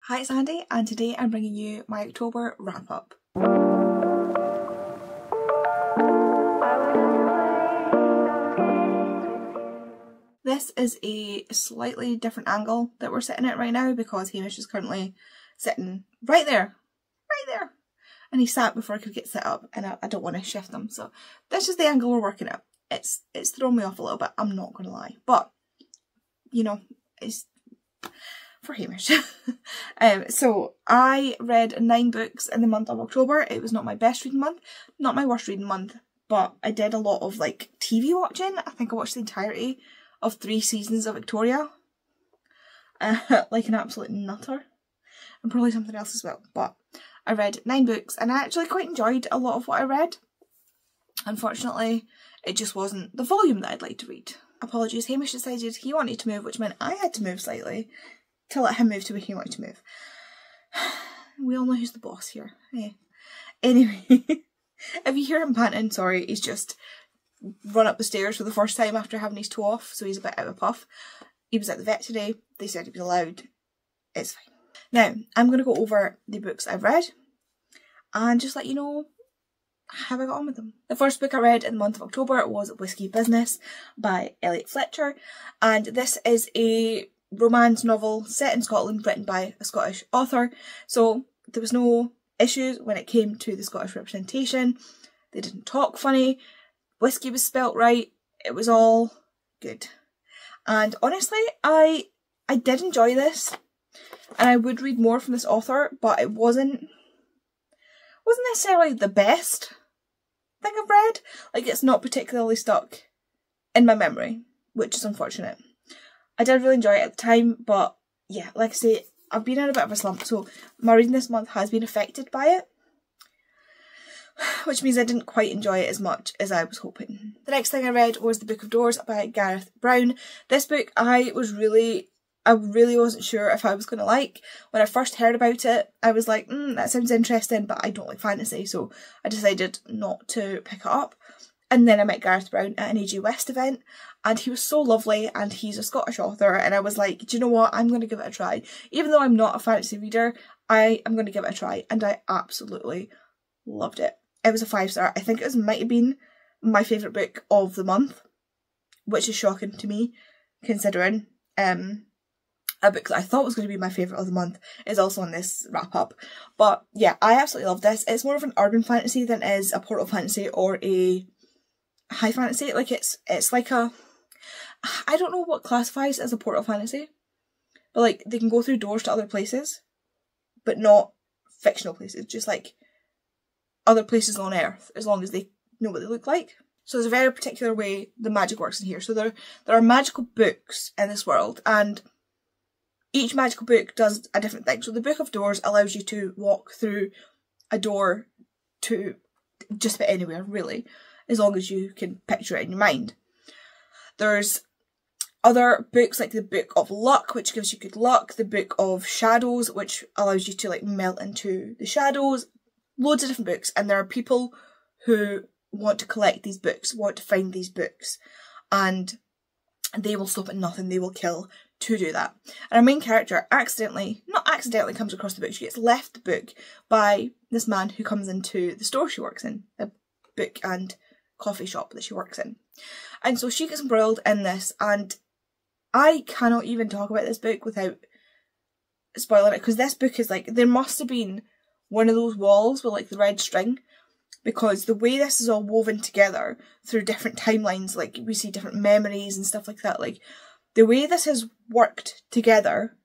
Hi, it's Andy, and today I'm bringing you my October wrap-up. This is a slightly different angle that we're sitting at right now because Hamish is currently sitting right there, and he sat before I could get set up, and I don't want to shift him, so this is the angle we're working at. It's thrown me off a little bit, I'm not going to lie, but you know, it's for Hamish. So I read 9 books in the month of October. It was not my best reading month, not my worst reading month, but I did a lot of like TV watching. I think I watched the entirety of 3 seasons of Victoria, like an absolute nutter, and probably something else as well. But I read 9 books and I actually quite enjoyed a lot of what I read. Unfortunately, it just wasn't the volume that I'd like to read. Apologies, Hamish decided he wanted to move, which meant I had to move slightly to let him move to where he wanted to move. We all know who's the boss here. Hey. Anyway, if you hear him panting, sorry, he's just run up the stairs for the first time after having his toe off, so he's a bit out of puff. He was at the vet today, they said he was allowed. It's fine. Now, I'm going to go over the books I've read and just let you know how I got on with them. The first book I read in the month of October was Whiskey Business by Elliot Fletcher, and this is a romance novel set in Scotland written by a Scottish author, so there was no issues when it came to the Scottish representation. They didn't talk funny, whiskey was spelt right, it was all good. And honestly, I did enjoy this, and I would read more from this author, but it wasn't necessarily the best thing I've read. Like, it's not particularly stuck in my memory, which is unfortunate. I did really enjoy it at the time, but yeah, like I say, I've been in a bit of a slump, so my reading this month has been affected by it, which means I didn't quite enjoy it as much as I was hoping. The next thing I read was The Book of Doors by Gareth Brown. This book I really wasn't sure if I was going to like. When I first heard about it, I was like, that sounds interesting, but I don't like fantasy, so I decided not to pick it up. And then I met Gareth Brown at an AG West event, and he was so lovely, and he's a Scottish author, and I was like, do you know what, I'm going to give it a try. Even though I'm not a fantasy reader, I am going to give it a try, and I absolutely loved it. It was a 5-star. I think it might have been my favourite book of the month, which is shocking to me, considering a book that I thought was going to be my favourite of the month is also on this wrap-up. But yeah, I absolutely love this. It's more of an urban fantasy than it is a portal fantasy or a high fantasy. Like, it's like a, I don't know what classifies as a portal fantasy, but like, they can go through doors to other places, but not fictional places, just like other places on Earth, as long as they know what they look like. So there's a very particular way the magic works in here. So there are magical books in this world, and each magical book does a different thing. So the Book of Doors allows you to walk through a door to just about anywhere, really, as long as you can picture it in your mind. There's other books like the Book of Luck, which gives you good luck, the Book of Shadows, which allows you to like melt into the shadows, loads of different books, and there are people who want to collect these books, want to find these books, and they will stop at nothing, they will kill to do that. And our main character not accidentally comes across the book, she gets left the book by this man who comes into the store she works in, the book and coffee shop that she works in. And so she gets embroiled in this, and I cannot even talk about this book without spoiling it, because this book is like, there must have been one of those walls with like the red string, because the way this is all woven together through different timelines, like we see different memories and stuff like that, like the way this has worked together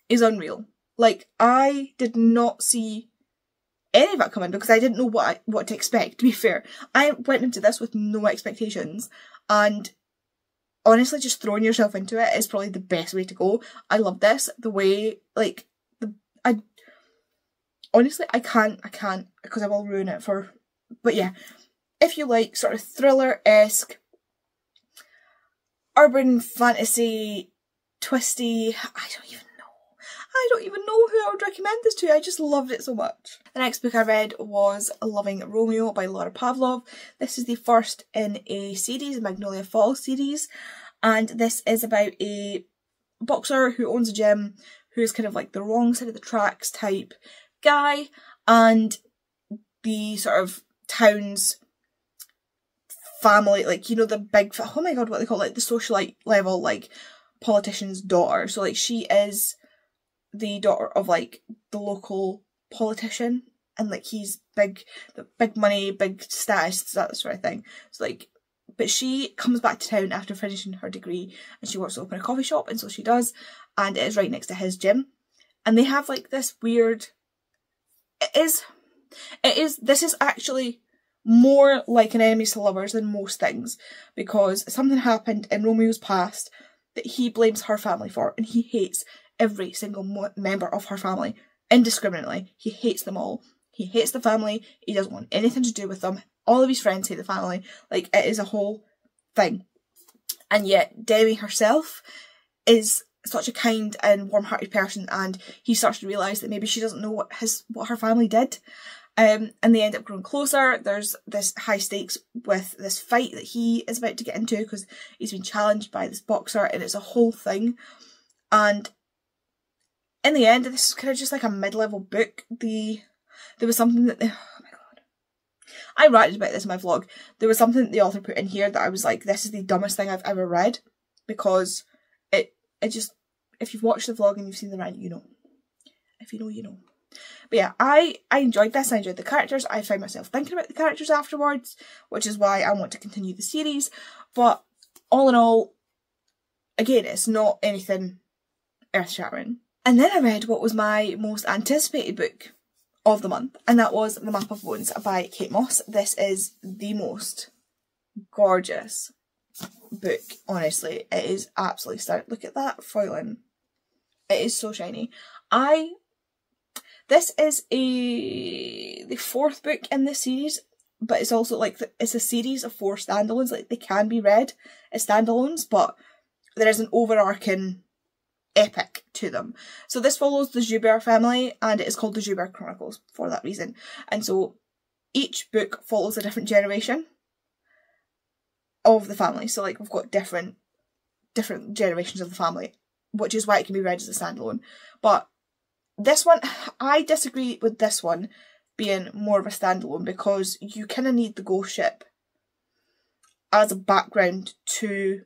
is unreal. Like, I did not see any of that coming because I didn't know what to expect, to be fair. I went into this with no expectations, and honestly just throwing yourself into it is probably the best way to go. I love this. The way, like, honestly, I can't, because I will ruin it for, but yeah. If you like sort of thriller-esque, urban fantasy, twisty, I don't even know who I would recommend this to. I just loved it so much. The next book I read was Loving Romeo by Laura Pavlov. This is the first in a series, a Magnolia Falls series, and this is about a boxer who owns a gym who's kind of like the wrong side of the tracks type guy, and the sort of town's family, like, you know, the big, oh my god, what they call it, like the socialite level, like, politician's daughter. So, like, she is the daughter of, like, the local politician, and, like, he's big money, big status, that sort of thing. So, like, but she comes back to town after finishing her degree, and she wants to open a coffee shop, and so she does, and it is right next to his gym. And they have, like, this weird, this is actually more like an enemies to lovers than most things, because something happened in Romeo's past that he blames her family for, and he hates every single member of her family indiscriminately. He hates them all. He hates the family. He doesn't want anything to do with them. All of his friends hate the family. Like, it is a whole thing. And yet Demi herself is such a kind and warm-hearted person, and he starts to realise that maybe she doesn't know what her family did. And they end up growing closer. There's this high stakes with this fight that he is about to get into because he's been challenged by this boxer, and it's a whole thing. And in the end, this is kind of just like a mid-level book. There was something that, oh my god, I ranted about this in my vlog. There was something that the author put in here that I was like, this is the dumbest thing I've ever read, because it just, if you've watched the vlog and you've seen the rant, you know. If you know, you know. But yeah, I enjoyed this. I enjoyed the characters. I found myself thinking about the characters afterwards, which is why I want to continue the series. But all in all, again, it's not anything earth-shattering. And then I read what was my most anticipated book of the month, and that was The Map of Bones by Kate Moss. This is the most gorgeous book, honestly. It is absolutely stunning. Look at that foiling. It is so shiny. This is the fourth book in this series, but it's also like, it's a series of 4 standalones. Like, they can be read as standalones, but there is an overarching epic to them. So this follows the Joubert family, and it is called the Joubert Chronicles for that reason. And so each book follows a different generation of the family. So, like, we've got different generations of the family, which is why it can be read as a standalone. But this one, I disagree with this one being more of a standalone, because you kind of need the ghost ship as a background to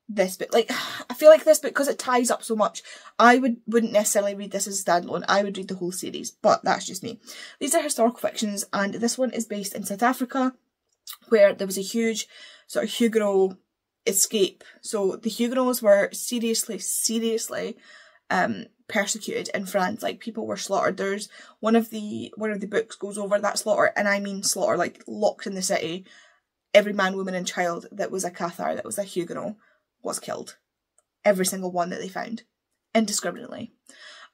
this book. Like, I feel like this book, because it ties up so much, I wouldn't necessarily read this as a standalone. I would read the whole series, but that's just me. These are historical fictions, and this one is based in South Africa, where there was a huge sort of Huguenot escape. So the Huguenots were seriously persecuted in France. Like, people were slaughtered. There's one of the books goes over that slaughter, and I mean slaughter, like locked in the city. Every man, woman and child that was a Cathar, that was a Huguenot, was killed. Every single one that they found, indiscriminately.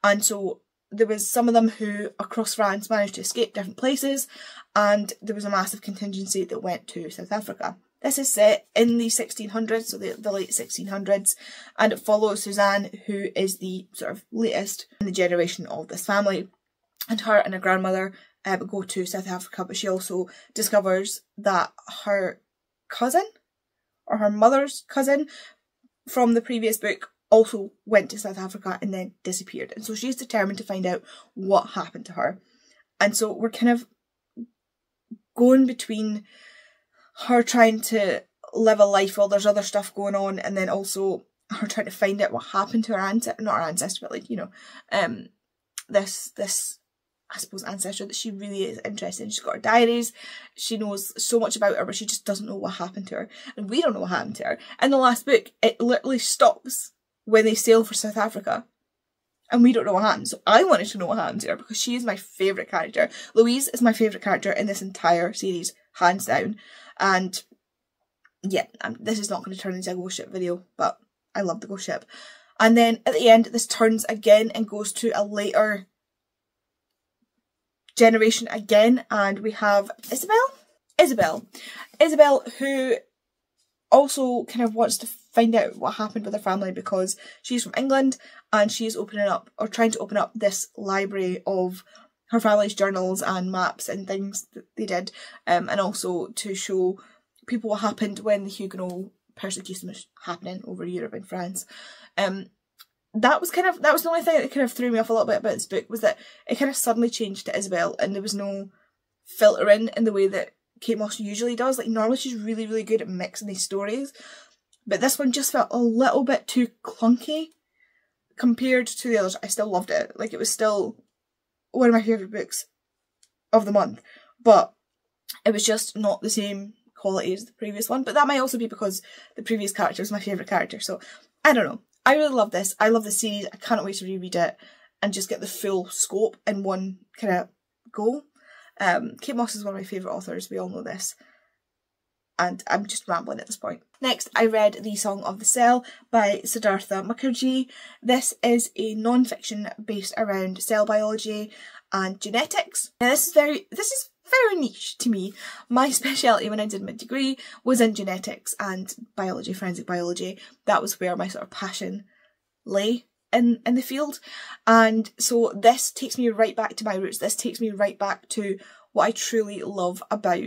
And so there was some of them who across France managed to escape different places, and there was a massive contingency that went to South Africa. This is set in the 1600s, so the late 1600s, and it follows Suzanne, who is the sort of latest in the generation of this family. And her and her grandmother go to South Africa, but she also discovers that her cousin, or her mother's cousin from the previous book, also went to South Africa and then disappeared. And so she's determined to find out what happened to her. And so we're kind of going between her trying to live a life while there's other stuff going on, and then also her trying to find out what happened to her ancestor, not her ancestor, but like, you know, this I suppose ancestor that she really is interested in. She's got her diaries, she knows so much about her, but she just doesn't know what happened to her, and we don't know what happened to her. In the last book, it literally stops when they sail for South Africa, and we don't know what happened. So I wanted to know what happened to her, because she is my favourite character. Louise is my favourite character in this entire series, hands down. And yeah, this is not going to turn into a ghost ship video, but I love the ghost ship. And then at the end, this turns again and goes to a later generation again, and we have Isabel, who also kind of wants to find out what happened with her family, because she's from England and she's opening up, or trying to open up, this library of her family's journals and maps and things that they did, and also to show people what happened when the Huguenot persecution was happening over Europe and France. that was the only thing that kind of threw me off a little bit about this book, was that it kind of suddenly changed to Isabel and there was no filtering in the way that Kate Moss usually does. Like, normally she's really, really good at mixing these stories, but this one just felt a little bit too clunky compared to the others. I still loved it. Like, it was still one of my favourite books of the month, but it was just not the same quality as the previous one. But that might also be because the previous character was my favourite character, so I don't know. I really love this. I love the series. I cannot wait to reread it and just get the full scope in one kind of go. Kate Moss is one of my favourite authors, we all know this. And I'm just rambling at this point. Next, I read The Song of the Cell by Siddhartha Mukherjee. This is a non-fiction based around cell biology and genetics. Now this is very niche to me. My speciality when I did my degree was in genetics and biology, forensic biology. That was where my sort of passion lay in the field. And so this takes me right back to my roots. This takes me right back to what I truly love about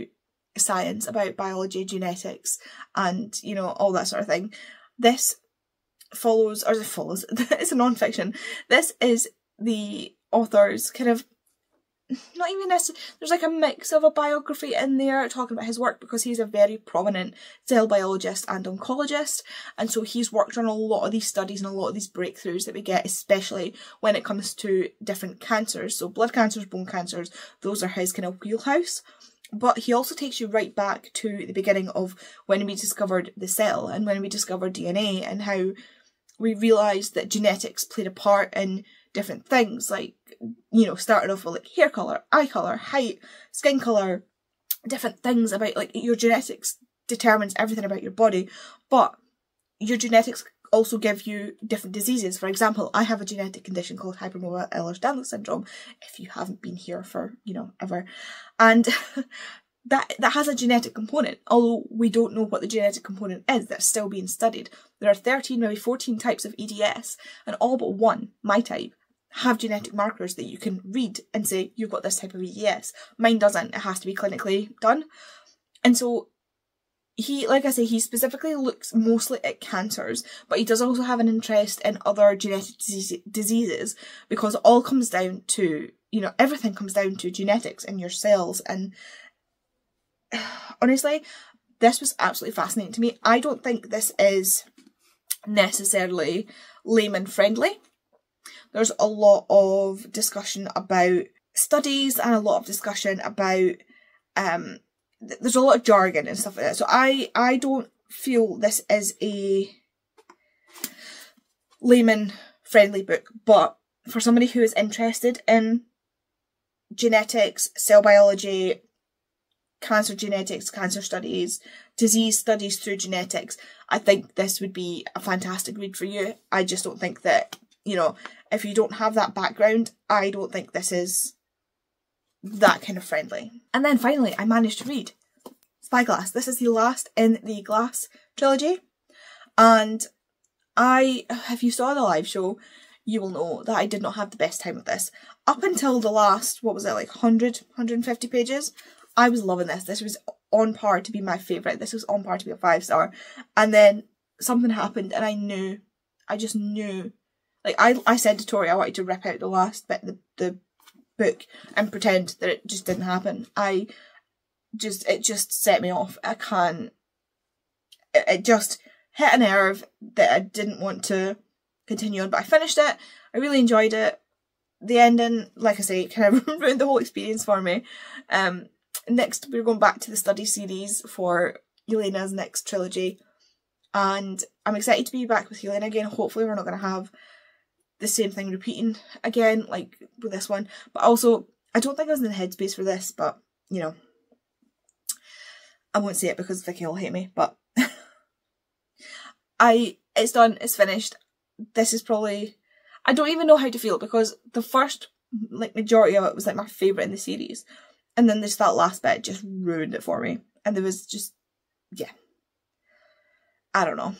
science, about biology, genetics, and, you know, all that sort of thing. This follows, it's a non-fiction. This is the author's kind of, not even necessarily, there's like a mix of a biography in there talking about his work, because he's a very prominent cell biologist and oncologist, and so he's worked on a lot of these studies and a lot of these breakthroughs that we get, especially when it comes to different cancers. So blood cancers, bone cancers, those are his kind of wheelhouse. But he also takes you right back to the beginning of when we discovered the cell and when we discovered DNA, and how we realised that genetics played a part in different things, like, you know, starting off with like hair colour, eye colour, height, skin colour, different things about, like, your genetics determines everything about your body, but your genetics also give you different diseases. For example, I have a genetic condition called hypermobile Ehlers-Danlos syndrome, if you haven't been here for, you know, ever. And that has a genetic component, although we don't know what the genetic component is. That's still being studied. There are 13, maybe 14 types of EDS, and all but one, my type, have genetic markers that you can read and say, you've got this type of EDS. Mine doesn't. It has to be clinically done. And so he, like I say, he specifically looks mostly at cancers, but he does also have an interest in other genetic diseases, because it all comes down to, you know, everything comes down to genetics in your cells. And honestly, this was absolutely fascinating to me. I don't think this is necessarily layman friendly. There's a lot of discussion about studies and a lot of discussion about there's a lot of jargon and stuff like that. So I don't feel this is a layman friendly book, but for somebody who is interested in genetics, cell biology, cancer genetics, cancer studies, disease studies through genetics, I think this would be a fantastic read for you. I just don't think that, you know, if you don't have that background, I don't think this is that kind of friendly. And then finally, I managed to read Spyglass. This is the last in the Glass trilogy, and if you saw the live show, you will know that I did not have the best time with this. Up until the last, what was it, like 100, 150 pages, I was loving this. This was on par to be my favourite. This was on par to be a 5-star. And then something happened and I just knew. Like, I said to Tori I wanted to rip out the last bit of the book and pretend that it just didn't happen. It just set me off. It just hit a nerve that I didn't want to continue on, but I finished it. I really enjoyed it. The ending, like I say, kind of ruined the whole experience for me. Next, we're going back to the study series for Yelena's next trilogy, and I'm excited to be back with Yelena again. Hopefully we're not going to have the same thing repeating again, like with this one. But also, I don't think I was in the headspace for this, but, you know, I won't say it because Vicky will hate me, but it's done, it's finished. This is probably, I don't even know how to feel, because the first, like, majority of it was like my favourite in the series, and then there's that last bit just ruined it for me, and there was just, yeah, I don't know.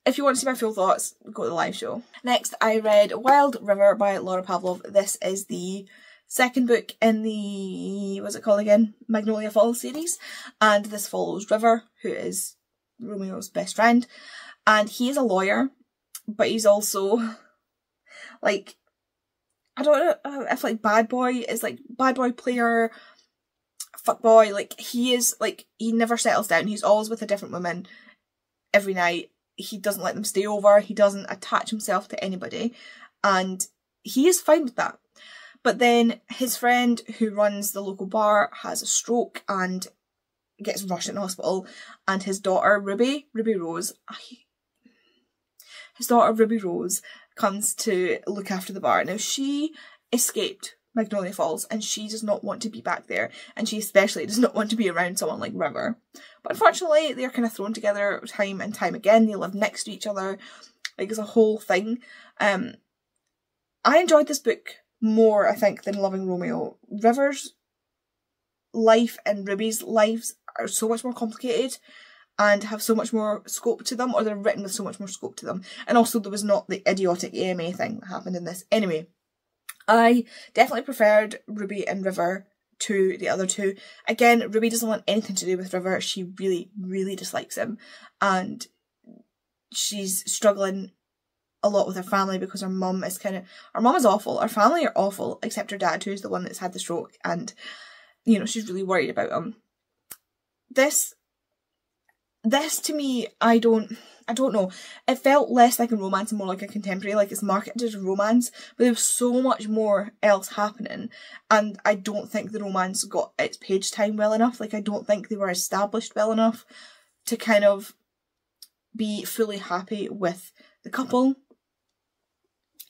If you want to see my full thoughts, go to the live show. Next, I read Wild River by Laura Pavlov. This is the second book in the, what's it called again? Magnolia Falls series. And this follows River, who is Romeo's best friend. And he is a lawyer, but he's also Like, I don't know if like bad boy is like bad boy player, fuck boy, like he is like, he never settles down. He's always with a different woman every night. He doesn't let them stay over. He doesn't attach himself to anybody. And he is fine with that. But then his friend who runs the local bar has a stroke and gets rushed into hospital, and his daughter Ruby Rose comes to look after the bar. Now, she escaped Magnolia Falls and she does not want to be back there, and she especially does not want to be around someone like River. But unfortunately, they're kind of thrown together time and time again. They live next to each other. Like, it's a whole thing. I enjoyed this book more, I think, than Loving Romeo. River's life and Ruby's lives are so much more complicated and have so much more scope to them, or they're written with so much more scope to them. And also there was not the idiotic AMA thing that happened in this. Anyway, I definitely preferred Ruby and River to the other two. Again, Ruby doesn't want anything to do with River. She really, really dislikes him. And she's struggling a lot with her family because her mum is awful. Her family are awful, except her dad, who's the one that's had the stroke. And, you know, she's really worried about him. This to me, I don't know. It felt less like a romance and more like a contemporary. Like, it's marketed as a romance, but there was so much more else happening, and I don't think the romance got its page time well enough. Like, I don't think they were established well enough to kind of be fully happy with the couple.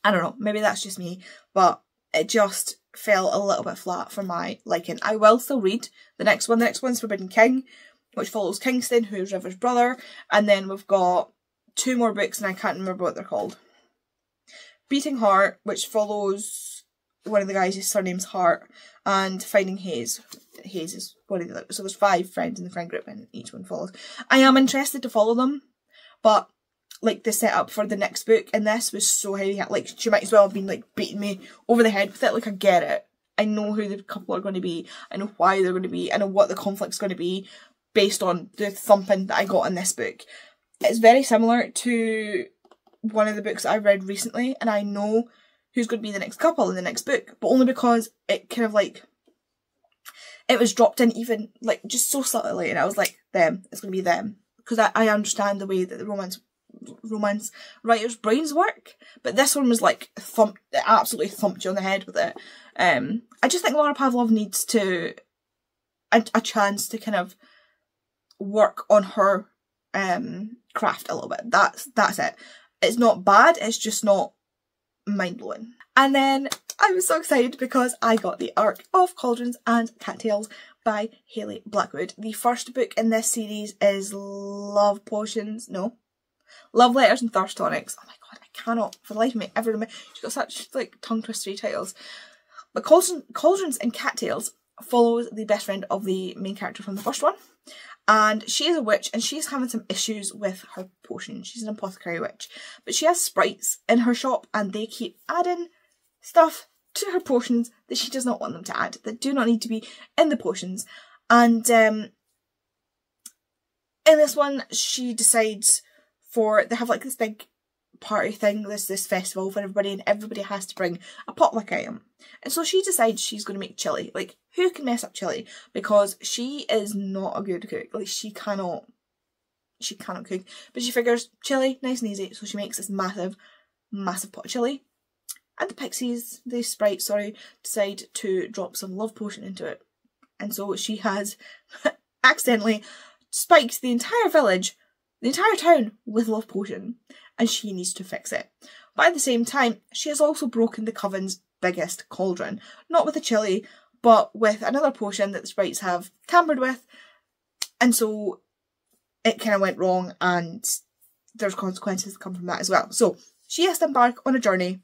I don't know, maybe that's just me, but it just fell a little bit flat for my liking. I will still read the next one. The next one's Forbidden King, which follows Kingston, who's River's brother, and then we've got 2 more books and I can't remember what they're called. Beating Heart, which follows one of the guys, his surname's Hart, and Finding Hayes. Hayes is one of the, so there's 5 friends in the friend group and each one follows. I am interested to follow them, but like the setup for the next book and this was so heavy. Like, she might as well have been like beating me over the head with it. Like, I get it. I know who the couple are going to be. I know why they're going to be. I know what the conflict's going to be based on the thumping that I got in this book. It's very similar to one of the books I read recently, and I know who's going to be the next couple in the next book, but only because it kind of like, it was dropped in even like just so subtly, and I was like, them, it's going to be them. Because I understand the way that the romance writers' brains work, but this one was like it absolutely thumped you on the head with it. I just think Laura Pavlov needs to a chance to kind of work on her craft a little bit. That's it. It's not bad, it's just not mind-blowing. And then I was so excited because I got the Arc of Cauldrons and Cattails by Hayley Blackwood. The first book in this series is Love Letters and Thirst Tonics. Oh my god, I cannot for the life of me ever remember. She's got such like tongue-twistery titles. But Cauldrons and Cattails follows the best friend of the main character from the first one. And she is a witch and she's having some issues with her potion. She's an apothecary witch. But she has sprites in her shop and they keep adding stuff to her potions that she does not want them to add, that do not need to be in the potions. And in this one, she decides they have like this big party thing, this festival for everybody, and everybody has to bring a potluck item. And so she decides she's going to make chili. Like, who can mess up chili? Because she is not a good cook. Like, she cannot cook. But she figures chili, nice and easy, so she makes this massive pot of chili. And the sprites, decide to drop some love potion into it. And so she has accidentally spiked the entire village, the entire town with love potion, and she needs to fix it. But at the same time, she has also broken the coven's biggest cauldron. Not with the chili, but with another potion that the sprites have tampered with. And so it kind of went wrong, and there's consequences that come from that as well. So she has to embark on a journey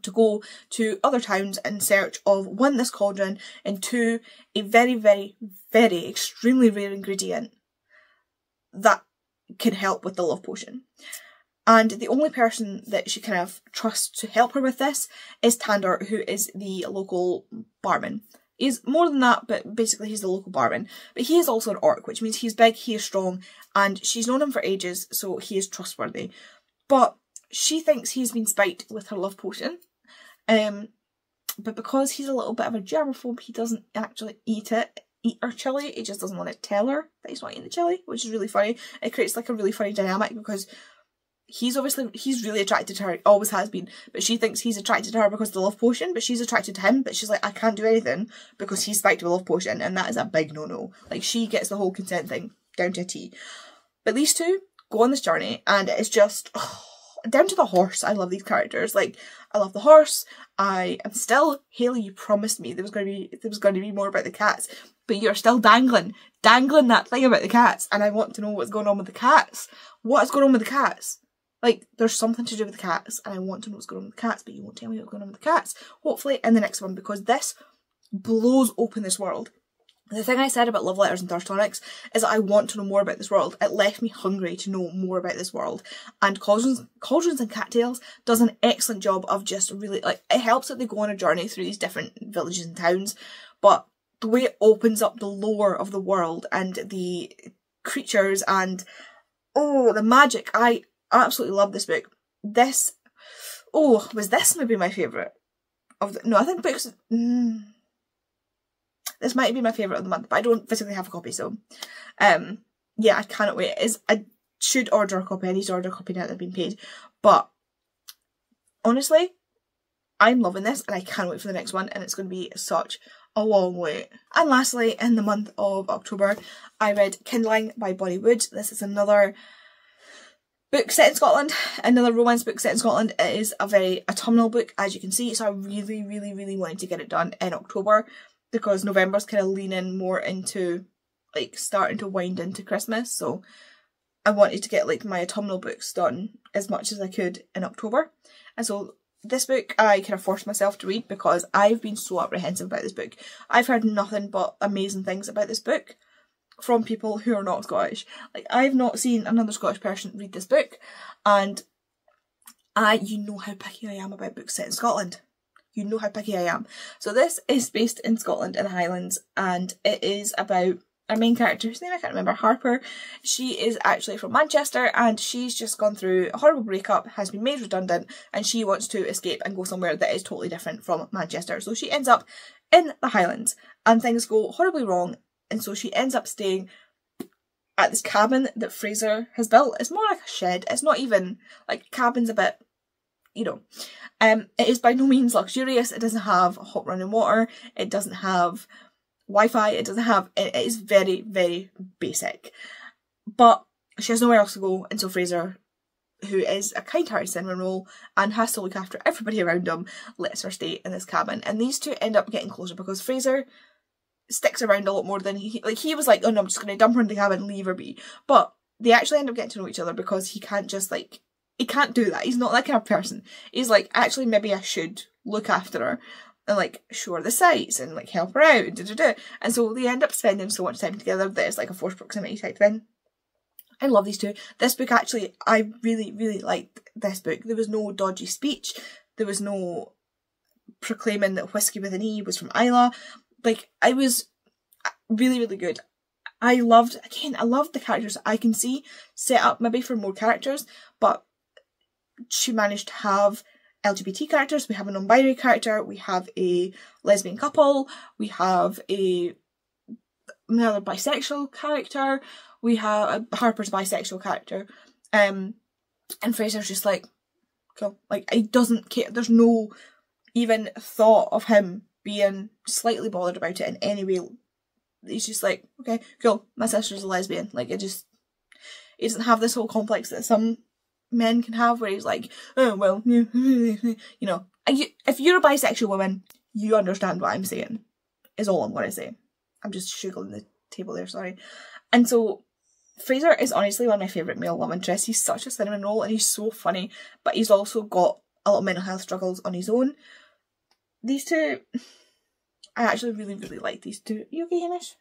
to go to other towns in search of 1, this cauldron, and 2, a very, very, very extremely rare ingredient that can help with the love potion. And the only person that she kind of trusts to help her with this is Tander, who is the local barman. He's more than that, but basically he's the local barman. But he is also an orc, which means he's big, he is strong, and she's known him for ages, so he is trustworthy. But she thinks he's been spiked with her love potion, But because he's a little bit of a germaphobe, he doesn't actually eat her chili. He just doesn't want to tell her that he's not eating the chili, which is really funny. It creates like a really funny dynamic because he's really attracted to her, always has been, but she thinks he's attracted to her because of the love potion, but she's attracted to him, but she's like, I can't do anything because he's spiked with a love potion, and that is a big no-no. Like, she gets the whole consent thing down to a T. But these two go on this journey, and it's just, down to the horse. I love these characters. Like, I love the horse. I am still, Hayley, you promised me there was going to be more about the cats, but you're still dangling that thing about the cats, and I want to know what's going on with the cats. What is going on with the cats? Like, there's something to do with the cats, and I want to know what's going on with the cats, but you won't tell me what's going on with the cats. Hopefully in the next one, because this blows open this world. The thing I said about love letters and thirst tonics is that I want to know more about this world. It left me hungry to know more about this world. And Cauldrons and Cattails does an excellent job of just really, like, it helps that they go on a journey through these different villages and towns, but the way it opens up the lore of the world and the creatures and, oh, the magic. I absolutely love this book. Was this maybe my favourite? No, I think books... This might be my favourite of the month, but I don't physically have a copy, so yeah, I cannot wait. I should order a copy. I need to order a copy now that I've been paid. But honestly, I'm loving this, and I can't wait for the next one, and it's going to be such a long wait. And lastly, in the month of October, I read Kindling by Bonnie Wood. This is another book set in Scotland, another romance book set in Scotland. It is a very autumnal book, as you can see, so I really, really, really wanted to get it done in October, because November's kind of leaning more into, like, starting to wind into Christmas, so I wanted to get, like, my autumnal books done as much as I could in October. And so this book I kind of forced myself to read because I've been so apprehensive about this book. I've heard nothing but amazing things about this book from people who are not Scottish. Like, I've not seen another Scottish person read this book, and you know how picky I am about books set in Scotland. You know how picky I am. So this is based in Scotland in the Highlands, and it is about our main character, whose name I can't remember, Harper. She is actually from Manchester, and she's just gone through a horrible breakup, has been made redundant, and she wants to escape and go somewhere that is totally different from Manchester. So she ends up in the Highlands, and things go horribly wrong, and so she ends up staying at this cabin that Fraser has built. It's more like a shed. It's not even, like, cabin's a bit, you know. It is by no means luxurious. It doesn't have hot running water. It doesn't have Wi-Fi. It is very, very basic. But she has nowhere else to go, and so Fraser, who is a kind-hearted cinnamon roll and has to look after everybody around him, lets her stay in this cabin. And these two end up getting closer because Fraser sticks around a lot more than he was like, oh no, I'm just going to dump her in the cabin and leave her be. But they actually end up getting to know each other because he can't just, like, he can't do that. He's not that kind of person. He's like, actually, maybe I should look after her and, like, show her the sights and, like, help her out and And so they end up spending so much time together that it's like a forced proximity type thing. I love these two. This book, actually, I really, really liked this book. There was no dodgy speech. There was no proclaiming that Whiskey with an E was from Isla. Like, I was really, really good. I loved the characters. I can see set up maybe for more characters, but she managed to have LGBT characters. We have a non-binary character. We have a lesbian couple. We have another bisexual character. We have Harper's bisexual character. And Fraser's just like, cool. Like, he doesn't care. There's no even thought of him being slightly bothered about it in any way. He's just like, okay, cool, my sister's a lesbian. Like, he doesn't have this whole complex that some men can have where he's like, oh, well, you know. If you're a bisexual woman, you understand what I'm saying, is all I'm going to say. I'm just shuggling the table there, sorry. And so, Fraser is honestly one of my favourite male love interests. He's such a cinnamon roll and he's so funny, but he's also got a lot of mental health struggles on his own. These two, I actually really, really like these two. Are you okay, Hamish?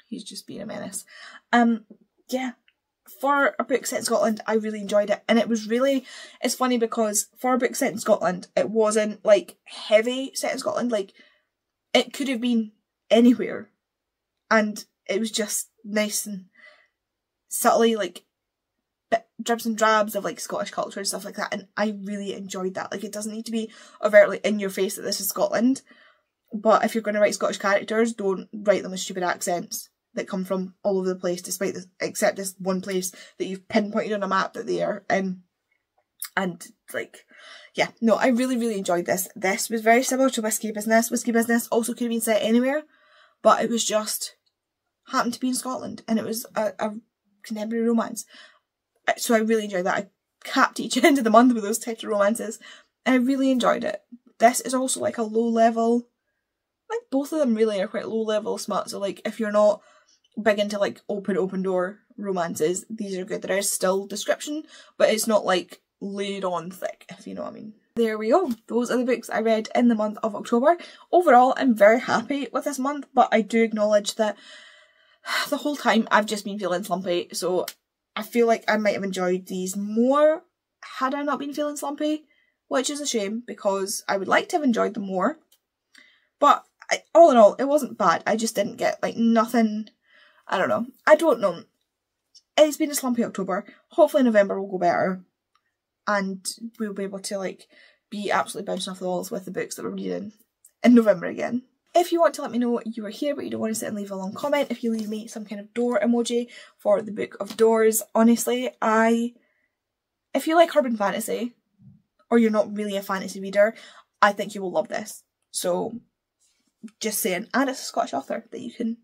He's just being a menace. Yeah. For a book set in Scotland, I really enjoyed it. And it's funny because for a book set in Scotland, it wasn't, like, heavy set in Scotland. Like, it could have been anywhere. And it was just nice and subtly, like, dribs and drabs of like Scottish culture and stuff like that, and I really enjoyed that. Like, it doesn't need to be overtly in your face that this is Scotland, but if you're going to write Scottish characters, don't write them with stupid accents that come from all over the place, despite this, except this one place that you've pinpointed on a map that they are in. And like, yeah, no, I really enjoyed this. This was very similar to Whiskey Business. Whiskey Business also could have been set anywhere, but it was just happened to be in Scotland, and it was a contemporary romance. So I really enjoyed that. I capped each end of the month with those types of romances, and I really enjoyed it. This is also like a low level, like both of them really are quite low level smut. So like, if you're not big into like open door romances, these are good. There is still description, but it's not like laid on thick, if you know what I mean. There we go. Those are the books I read in the month of October. Overall, I'm very happy with this month, but I do acknowledge that the whole time I've just been feeling slumpy, so I feel like I might have enjoyed these more had I not been feeling slumpy, which is a shame because I would like to have enjoyed them more. But all in all, it wasn't bad. I just didn't get like nothing. I don't know. I don't know. It's been a slumpy October. Hopefully November will go better, and we'll be able to like be absolutely bouncing off the walls with the books that we're reading in November again. If you want to let me know you were here but you don't want to sit and leave a long comment, if you leave me some kind of door emoji for the Book of Doors, honestly, if you like urban fantasy, or you're not really a fantasy reader, I think you will love this. So, just saying. And it's a Scottish author that you can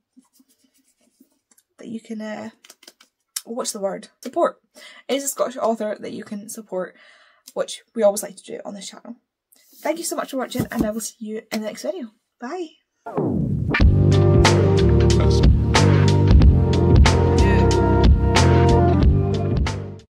what's the word? Support. It is a Scottish author that you can support, which we always like to do on this channel. Thank you so much for watching, and I will see you in the next video. Bye!